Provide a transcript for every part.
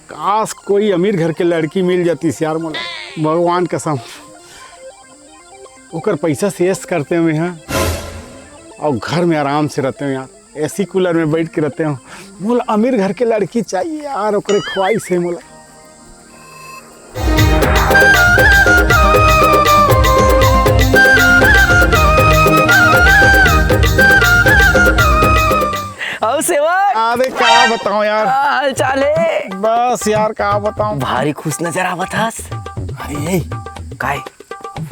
काश कोई अमीर घर के लड़की मिल जाती यार मोला, भगवान कसम। ओकर पैसा से ऐश करते हुए हैं और घर में आराम से रहते हैं यार, एसी कूलर में बैठ के रहते हो। मोला अमीर घर के लड़की चाहिए यार, ओकरे ख्वाहिश है मोला। आओ सेवक। अरे क्या बताऊं यार, हाल चाल है? बस यार क्या बताऊं, भारी खुश नजर आवत हस। अरे काय?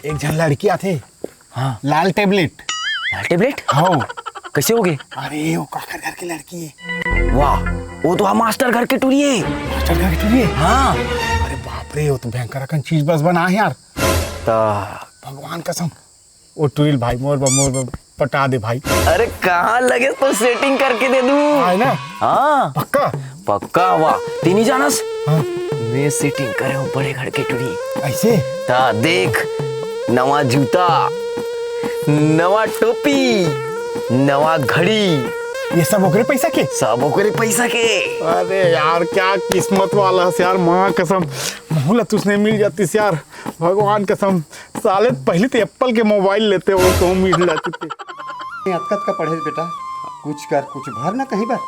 एक जन लड़की आते, हाँ लाल टेबलेट। लाल टेबलेट? हाँ कैसे हो गए? अरे वो काकर घर की लड़की है। वाह, वो तो मास्टर घर के टूरी है। मास्टर घर की टूरी है? हाँ। अरे बाप रे, वो तो भयंकर अकन चीज बस बना है यार। भगवान कसम, वो टूरिल भाई मोर पटा दे भाई। अरे कहाँ लगे तो सेटिंग करके दे दूं। है ना? हाँ पक्का पक्का। वाह, तीन जानस। हाँ। मैं सेटिंग करे हूँ बड़े घर के टूरी। ऐसे ता देख, नवा जूता, नवा टोपी, नवा घड़ी, ये सब ओकरे पैसा के? सब ओकरे पैसा के। अरे यार क्या किस्मत वाला है यार, माँ कसम मोहलत उसने मिल जाती यार, भगवान कसम। साले पहले तो एप्पल के मोबाइल लेते हो तो मिल जाती थी। अतकत का पढ़े बेटा, कुछ कर कुछ भर ना कहीं बार।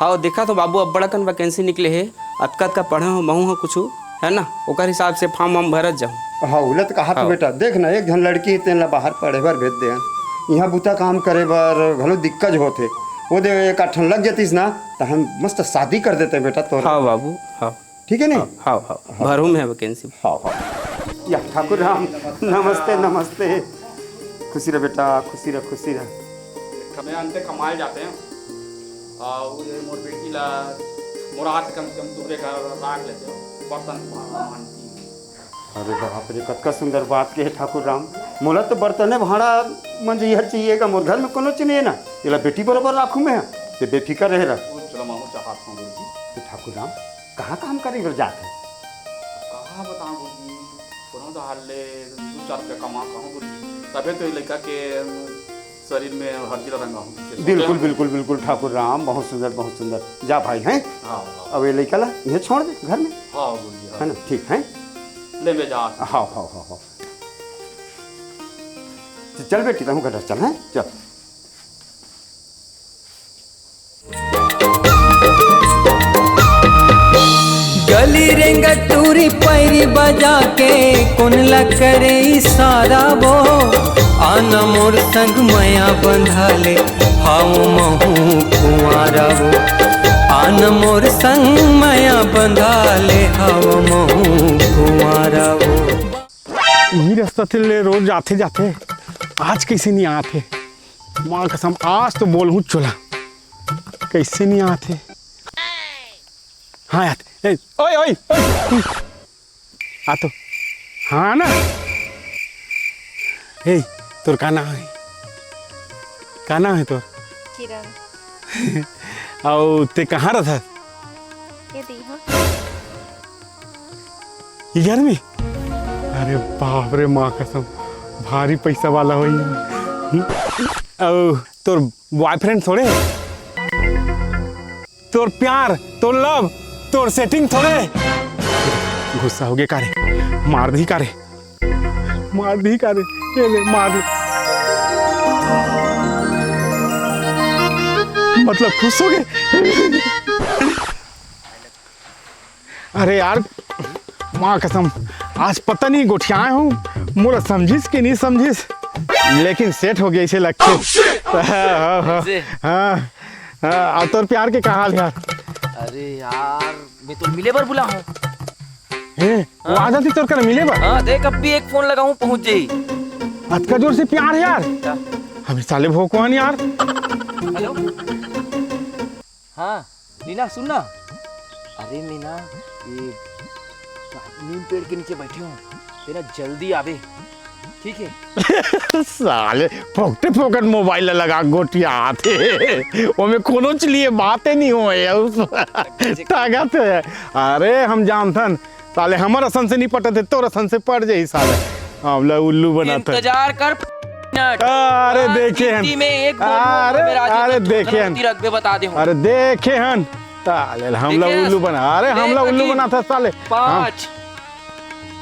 हाँ देखा तो बाबू, अब बड़ा कन वैकेंसी निकले है, अतकत का पढ़े हो महू हो कुछ है ना, ओकर हिसाब से फॉर्म वार्म भरत जाऊँ। हाँ उलत कहा तो बेटा, देख ना एक जन लड़की तेन ला बाहर पढ़े बर भेज दे, यहाँ बुता काम करे बर घलो दिक्कत होते। वो दे एक आठन लग जातीस ना तो हम मस्त शादी कर देते बेटा तो। हाँ बाबू हाँ। ठीक है नहीं? हाँ हाँ भरू में है वैकेंसी। हाँ हाँ। या ठाकुर राम, नमस्ते नमस्ते। खुशी रह बेटा, खुशी रह खुशी रह। हमें अंते कमाए जाते हैं और ये मोर बेटी ला मोर हाथ कम से कम दूसरे घर राख लेते हो बर्तन मानती। अरे बाप रे, कतका सुंदर बात के है ठाकुर राम। मोला तो बर्तने भाड़ा मन यह चाहिएगा, मोर घर में कोनो चीज नहीं है ना, ये बेटी बराबर राखू मैं ते बेफिक्र रहे रहा। चलो मामू चाहत हूँ गुरुजी। तो ठाकुर राम कहाँ काम करे बर जाते? कहाँ बताऊँ गुरुजी, कोनो तो हाल ले 2-4 रुपया कमा कहूँ गुरुजी, तबे तो लड़का के शरीर में हड्डी रंगा हूँ। बिल्कुल बिल्कुल बिल्कुल ठाकुर राम, बहुत सुंदर बहुत सुंदर। जा भाई हैं। हाँ अब ये लड़का ला ये छोड़ दे घर में, हाँ गुरुजी है ना? ठीक है, ले में जा। हाँ हाँ हाँ हाँ। चल बेटी रहूँ घर चल, हैं चल। गली रेंगा टूरी पैरी बजा के कौन ला करे इशारा वो, आना मोर संग माया बंधा ले हाउ महू कुंवारा वो, आना मोर संग माया बंधा ले हाउ महू कुंवारा वो। यही रास्ता थे ले रोज आते जाते, आज कैसे नहीं आते? माँ कसम आज तो बोल हूँ चला, कैसे नहीं आते? हाँ आते। ओए ओए आ तो हाँ ना। हे तोर का नाम है? का नाम है तोर? किरण। और ते कहाँ रहा? ये दी हो इधर में? अरे बाप रे माँ कसम, भारी पैसा वाला हो। और तोर बॉयफ्रेंड थोड़े, तोर प्यार, तोर लव, तोर सेटिंग थोड़े। गुस्सा हो गया कारे, मार दी कारे, मार दी कारे, ये ले मार दी। मतलब खुश हो गए? अरे यार माँ कसम, आज पता नहीं गोठियाए हूँ, मोरा समझिस कि नहीं समझिस, लेकिन सेट हो गया इसे लगते। हाँ और तोर प्यार के कहा हाल यार? अरे यार मैं तो मिले बर बुला हूँ। वो आ जाती तोर कर मिले बा। हाँ देख, अब भी एक फोन लगाऊं पहुंच जाई। अतका जोर से प्यार है यार, हमें साले भोकवान यार। हेलो हाँ नीना सुन ना, अरे मैं ना ये नीम पेड़ के नीचे बैठे हूँ, तेरा जल्दी आवे, ठीक है? साले फोकटे फोकट मोबाइल लगा गोटिया आते, वो में कोनो चलिए बातें नहीं हो ताकत है। अरे हम जानथन साले हमर असन से नहीं पटते, तोर असन से पड़ जाई साले, आवला उल्लू बनाता। इंतजार कर। अरे देखे हन, में एक अरे देखे हन, रखबे बता दे। अरे देखे हन साले हमला देखे उल्लू बना, अरे देख हमला उल्लू लगी। बना था साले। 5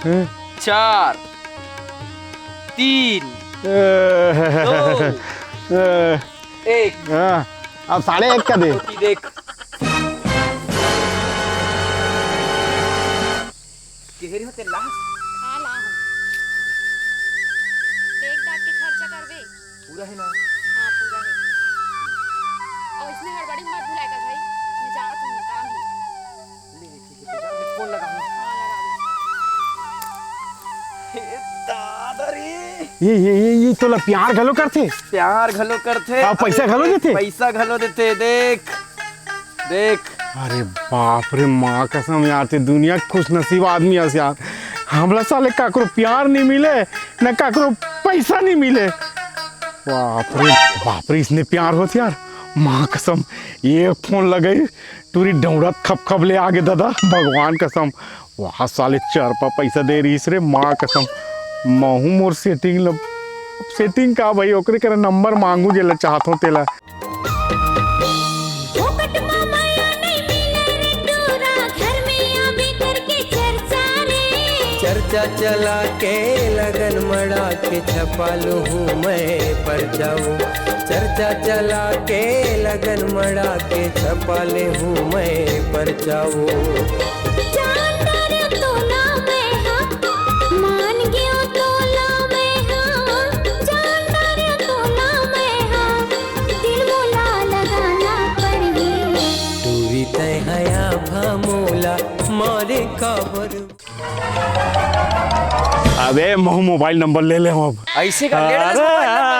हम- 4 3 1 हाँ, अब 1:30 का दे। देख केहरी होते लास्ट हाँ ला हूँ देख दाग के खर्चा करबे। पूरा है ना हाँ पूरा है। और इसमें हड़बड़ी मत भुलाएगा भाई, मैं जा रहा हूँ काम है। ले ठीक है जा मैं फोन लगाऊं। हाँ लगा दो। दादा रे ये तो ला प्यार घलो करते। प्यार घलो करथे हाँ, पैसा घलो देथे? पैसा घलो देते देख देख अरे बाप रे माँ कसम यार, ते दुनिया के खुश नसीब आदमी है यार। हमला साले काकरो प्यार नहीं मिले न काकरो पैसा नहीं मिले। बाप रे इसने प्यार होती यार, माँ कसम ये फोन लगाई टूरी डौड़त खप खप ले आगे दादा भगवान कसम। वहाँ साले 4 पैसा दे रही रे माँ कसम। महू मोर सेटिंग का भाई ओकरे करे नंबर मांगू जेला चाहत हो तेला। फोकट में माया नहीं मिले रे तोरा, घर में आवे करके चर्चा रे। चर्चा चला के लगन मड़ा के छपा लूँ मैं पर जाऊँ। चर्चा चला के लगन मड़ा के छपा ले हूँ मैं पर जाऊँ। जानदार तोला में हाँ, मान गयो तोला में हाँ। जानदार तोला में हाँ, दिल मोला लगाना पड़ेगी। दूरी तय हया भामोला मारे खबर। अबे महू मोबाइल नंबर ले ले हम अब। ऐसे कर ले अरे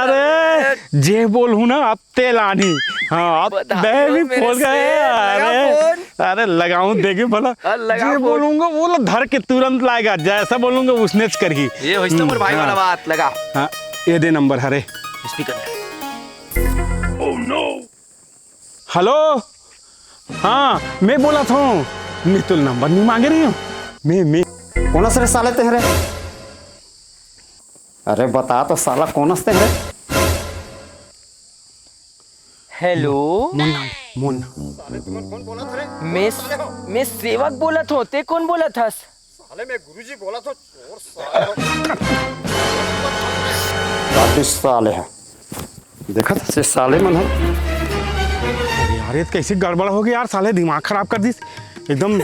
अरे जे बोलूं ना अब तेलानी। हाँ अब बता मैं दो भी मेरे फोन से, गया। लगा अरे फोन। अरे लगाऊं देखे भला लगा जे फोन। बोलूंगा वो लोग धर के तुरंत लाएगा, जैसा बोलूंगा उसने कर ही। ये होइस तो मोर भाई वाला हाँ। बात लगा हाँ ये दे नंबर हरे। स्पीकर हेलो हाँ मैं बोला था मैं तो नंबर नहीं मांगे रही हूँ। मैं कौन से रे साले तेरे? अरे बता तो साला कौन से रे? हेलो मुन्ना मैं सेवक बोला था, ते कौन बोला था? साले मैं गुरुजी बोला तो चोर साले है। देखा था से साले मन है। अरे यार ये तो कैसे गड़बड़ हो गई यार, साले दिमाग खराब कर दी एकदम।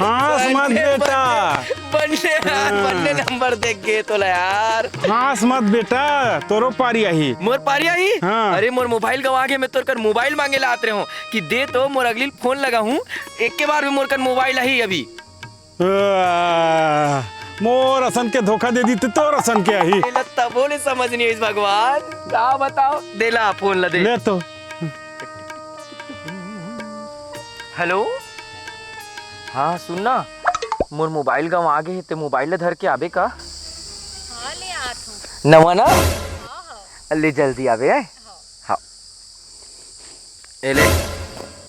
हाँ मत बेटा, बनने नंबर देख गए तो ला यार। हाँ मत बेटा तोरो पारी आई। मोर पारिया ही हाँ। अरे मोर मोबाइल गवा के मैं तोर कर मोबाइल मांगे ला आते रहो कि दे तो मोर अगली फोन लगा हूँ एक के बार भी मोर कर मोबाइल ही अभी। मोर असन के धोखा दे दी तो रसन के आई। तब बोले समझ नहीं इस भगवान का बताओ देला फोन ला दे। ले तो हेलो हाँ सुनना मोर मोबाइल गवा गए ते मोबाइल धर के आबे का हाँ ले आत हूँ। नवा ना हाँ हाँ ले जल्दी आवे है हाँ एले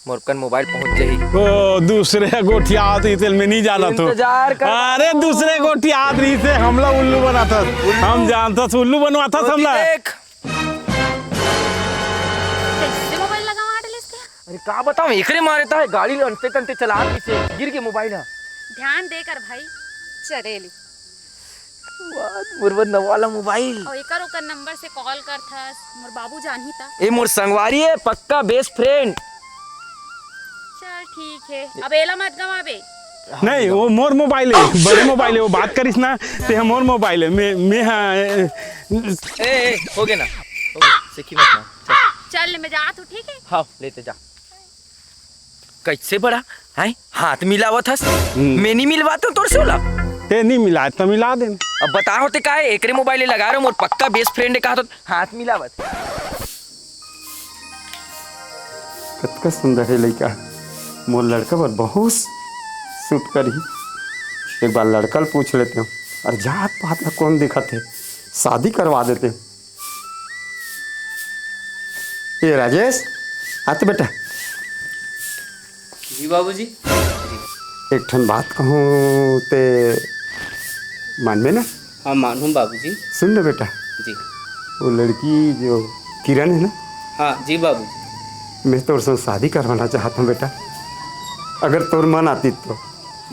मोर कन मोबाइल पहुंच जाही। ओ दूसरे गोठिया आती तेल में नहीं जाना तो। इंतजार कर। अरे दूसरे गोठिया आत रही से हमला उल्लू बना था। हम जानता था उल्लू बनवा था हमला। देख कैसे मोबाइल लगा वहाँ डले इसके? अरे का बताऊं एकरे मारे था गाड़ी अंते तंते चला रही से गिर के मोबाइल है ध्यान देकर भाई चरेली मुरबत नवाला मोबाइल। और एकर ओकर नंबर से कॉल कर था मोर बाबू जान ही था। ए मोर संगवारी है पक्का बेस्ट फ्रेंड। चल ठीक है अब एला मत गवाबे। नहीं वो मोर मोबाइल है, बड़े मोबाइल है, वो बात करिस ना ते हम मोर मोबाइल है। मैं हाँ ए हो गया ना हो गया सीखी मत ना चल मैं जात हूँ ठीक है। हाँ लेते जा। कैसे बड़ा है हाथ मिलावत हस मैं नहीं मिलवाता तोर से बोला ते नहीं मिला तो मिला दे। अब बता होते का है एकरे मोबाइल लगा रहे मोर पक्का बेस्ट फ्रेंड कहा तो हाथ मिलावत। कितना सुंदर है लड़का, मोर लड़का पर बहुत सूट करी। एक बार लड़का पूछ लेते हैं और जात पात में कौन दिखत है, शादी करवा देते हैं। ये राजेश आते बेटा। जी बाबूजी। एक ठन बात कहूँ ते मान में ना? हाँ मानूं बाबूजी। सुन ना बेटा, जी वो लड़की जो किरण है ना, हाँ जी बाबूजी। मैं तोर संग शादी करवाना चाहता हूँ बेटा, अगर तोर मन आती तो।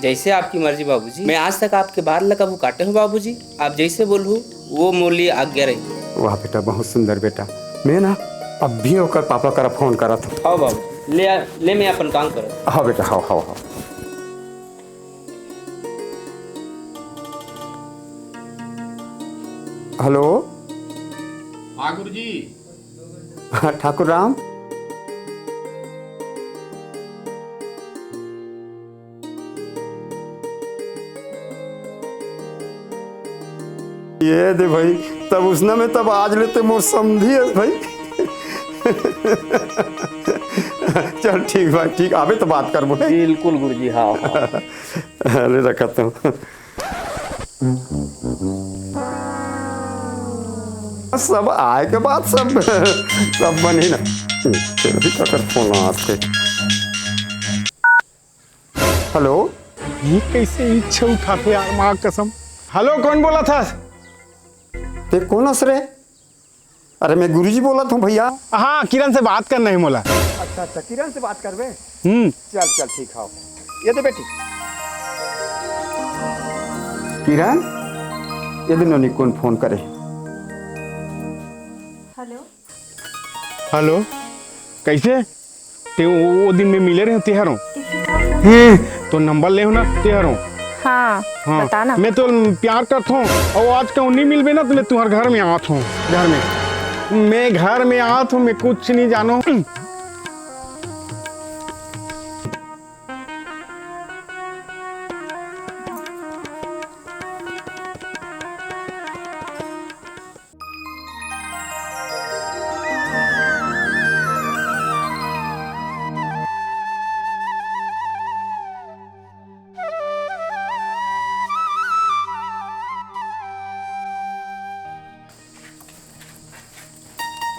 जैसे आपकी मर्जी बाबूजी। मैं आज तक आपके बाल लगा वो काटे हूँ बाबूजी, आप जैसे बोलूँ वो मोर लिए आज्ञा रही। वाह बेटा, बहुत सुंदर बेटा। मैं ना अब भी होकर पापा करा फोन करा था। हाँ बाबू, ले मैं अपन काम करो। हाँ बेटा, हाँ हाँ हाँ। हेलो। हाँ गुरुजी। हाँ ठाकुर राम। ये दे भाई, तब उसने में तब आज लेते मोर समझी है भाई। चल ठीक भाई, ठीक आवे तो बात कर बोले। बिल्कुल गुरुजी। हाँ अरे रखता हूँ। सब आए के बाद सब बनी ना। चल कर फोन आते। हेलो। ये कैसे इच्छा उठाते यार, माँ कसम। हेलो, कौन बोला था? ते कौन हंस रहे? अरे मैं गुरुजी बोला था भैया। हाँ, किरण से बात करना है मोला। अच्छा अच्छा, किरण से बात करवे। चल चल ठीक है। ये दे बेटी। किरण, ये दिन कौन फोन करे? हेलो। हेलो, कैसे ते वो दिन में मिले रहे तिहारों? तो नंबर ले हो ना तिहारों। हाँ, हाँ, बताना। मैं तो प्यार करता हूँ और आज कहूँ नहीं मिलबे ना तो मैं तुम्हारे घर में आत हूँ। मैं घर में आत हूँ, मैं कुछ नहीं जानो।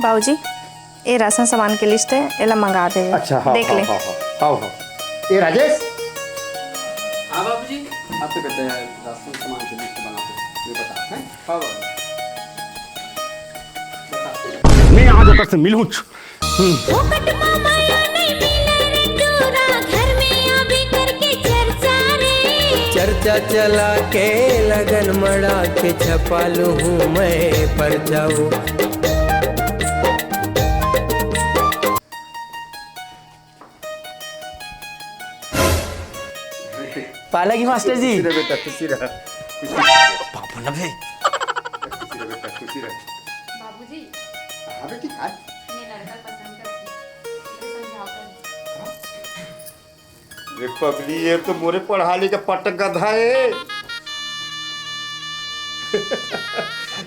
बाबूजी, ये राशन सामान की लिस्ट है, एला मंगा दे। अच्छा हाँ, देख ले। हाँ, हाँ, हाँ, हाँ। ये राजेश। हाँ बाबूजी। आप तो कहते हैं राशन सामान की लिस्ट बनाते, ये बता हैं? हाँ बाबू। मैं आज उतर से मिलूँ। फोकट माया नहीं मिले रे तोरा, घर में आवे करके चर्चा रे। चर्चा चला के लगन मड़ा के छपा लूँ मैं पर जाऊँ। पालगी मास्टर जी। खुशी रह बेटा, खुशी रह। पापा ना भाई। खुशी रह बेटा, खुशी रह। बाबूजी, हाँ बेटी, आज मैं लड़का पसंद करती हूँ, मुझे समझाओ कर। रे पगली, ये तो मोरे पढ़ा लिखा पटक गधा है।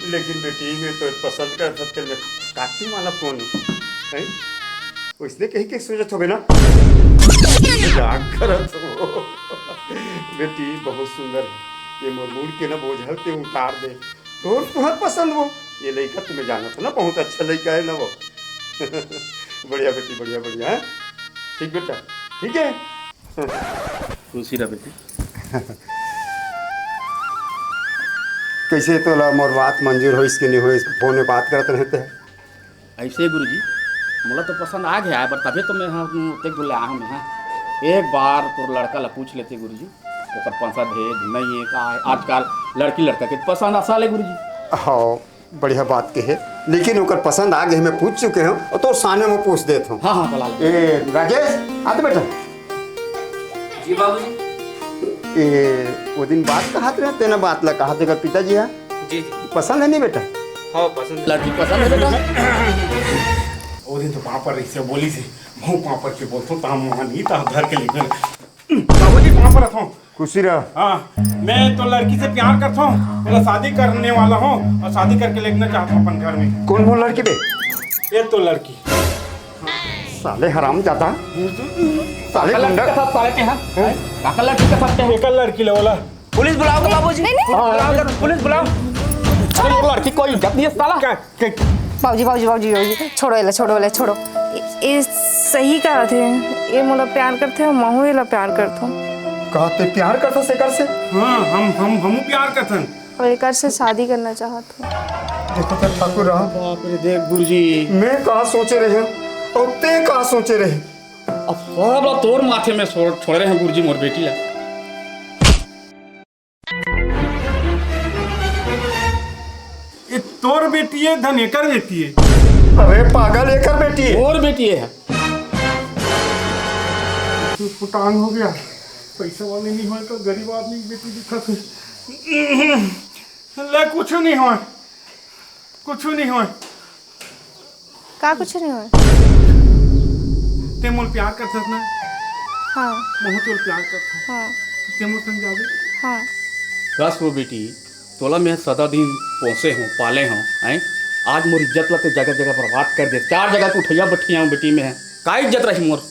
लेकिन बेटी मैं तो पसंद करता था, मैं काटने वाला कौन है? उसने कहीं के सोचत होगे ना, मजाक करत हो। बेटी बहुत सुंदर है, ये मुड़ के ना बोझल के उतार दे तो तुम्हार पसंद हो। ये लड़का तुम्हें जाना था ना, बहुत अच्छा लड़का है ना वो। बढ़िया बेटी, बढ़िया बढ़िया है। ठीक बेटा, ठीक है। खुशी रह बेटी। कैसे तो मोर बात मंजूर हो इसके नहीं हो, इस फोन में बात करते रहते हैं। ऐसे गुरुजी, मोला तो पसंद आ गया है, पर तभी तो मैं हाँ तेग बोले आऊँ मैं। हाँ, एक बार तो लड़का ला पूछ लेते गुरुजी, ओकर पसंद है नहीं है का है। आजकल लड़की लड़का के पसंद आसाल है गुरुजी। हाँ, बढ़िया बात के है, लेकिन ओकर पसंद आ गए, मैं पूछ चुके हूँ और तो सामने में पूछ देता हूँ। हाँ हाँ बोला। ए राजेश, आते बेटा। जी बाबूजी। ए वो दिन बात कहा थे, तेना बात ला कहा थे कर पिताजी है। जी जी। पसंद है नहीं बेटा? हाँ पसंद। लड़की पसंद है बेटा। वो दिन तो पापा रही से बोली से मुँह पापा के बोलता हूँ, ताम वहाँ नहीं था घर के लेकर। बाबूजी कहाँ पर रहता हूँ? खुशी रह। हाँ, मैं तो लड़की से प्यार करता हूँ, मेरा शादी करने वाला हूँ और शादी करके लेना चाहता हूँ अपन घर में। कौन बोल लड़की बे? ये तो लड़की। साले हराम जाता, साले गुंडा। काका लड़की का सकते हैं। एक लड़की ले बोला। पुलिस बुलाओगे बाबूजी? पुलिस बुलाओ। अरे लड़की कोई इज्जत नहीं है साला। बाबूजी बाबूजी बाबूजी बाबूजी, छोड़ो छोड़ो। ये सही कहा थे, ये मोला प्यार करते हो, महू ये ला प्यार करता हूँ। कहते प्यार करता से कर से। हाँ, हम प्यार करते हैं। और एक से शादी करना चाहत हूँ। देखो तो ठाकुर राम, बाप रे देख गुरुजी, मैं कहाँ सोचे रहे और ते कहाँ सोचे रहे। अब सब तोर माथे में छोड़ रहे हैं गुरुजी मोर बेटी ला। ये तोर बेटी है धनेकर बेटी है। अरे पागल एकर बेटी है। और बेटी है तू पुटांग हो गया, पैसा वाले नहीं हो तो गरीब आदमी की बेटी दिखत है। ले कुछ नहीं हो, कुछ नहीं हो। का कुछ नहीं हुआ? ते मोल प्यार करत ना? हाँ मोह तोर प्यार करत। हाँ ते मोल संग जावे। हाँ। कस वो बेटी तोला मैं सदा दिन पोसे हूँ पाले हूँ हैं। आज मोर इज्जत ला ते जगह जगह बर्बाद कर दे। 4 जगह उठैया बैठिया हूँ बेटी में है, का इज्जत रही मोर।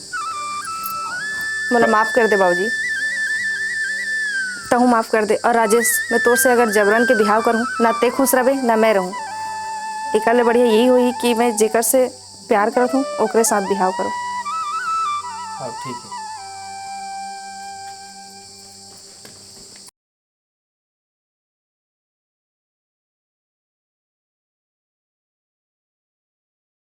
मोला माफ़ कर दे बाबूजी, तहु माफ़ कर दे। और राजेश, मैं तोर से अगर जबरन के बिहाव करूँ ना ते खुश रहे ना मैं रहूँ। एकाले बढ़िया यही हुई कि मैं जेकर से प्यार करत हूँ ओकरे साथ बिहाव करो। हाँ ठीक है।